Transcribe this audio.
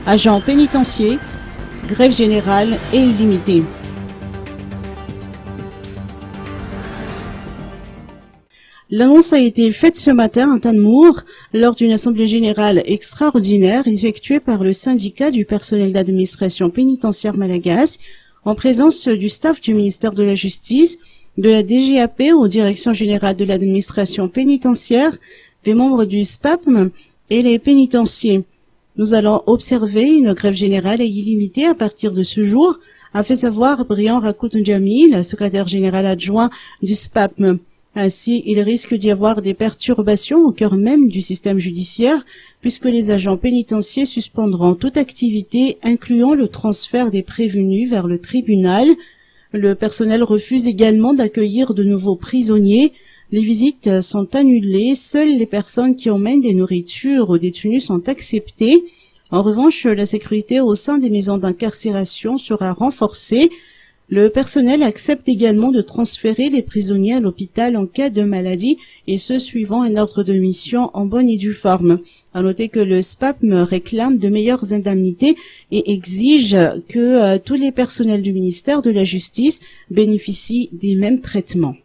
agents pénitentiaires, grève générale et illimitée. L'annonce a été faite ce matin à Tanmour lors d'une assemblée générale extraordinaire effectuée par le syndicat du personnel d'administration pénitentiaire malagasy en présence du staff du ministère de la Justice, de la DGAP aux directions générales de l'administration pénitentiaire, des membres du SPAPM et les pénitenciers. Nous allons observer une grève générale et illimitée à partir de ce jour, a fait savoir Brian Rakout-Ndjamil, secrétaire général adjoint du SPAPM. Ainsi, il risque d'y avoir des perturbations au cœur même du système judiciaire, puisque les agents pénitentiaires suspendront toute activité, incluant le transfert des prévenus vers le tribunal. Le personnel refuse également d'accueillir de nouveaux prisonniers. Les visites sont annulées, seules les personnes qui emmènent des nourritures aux détenus sont acceptées. En revanche, la sécurité au sein des maisons d'incarcération sera renforcée. Le personnel accepte également de transférer les prisonniers à l'hôpital en cas de maladie, et ce suivant un ordre de mission en bonne et due forme. À noter que le SPAPM réclame de meilleures indemnités et exige que tous les personnels du ministère de la Justice bénéficient des mêmes traitements.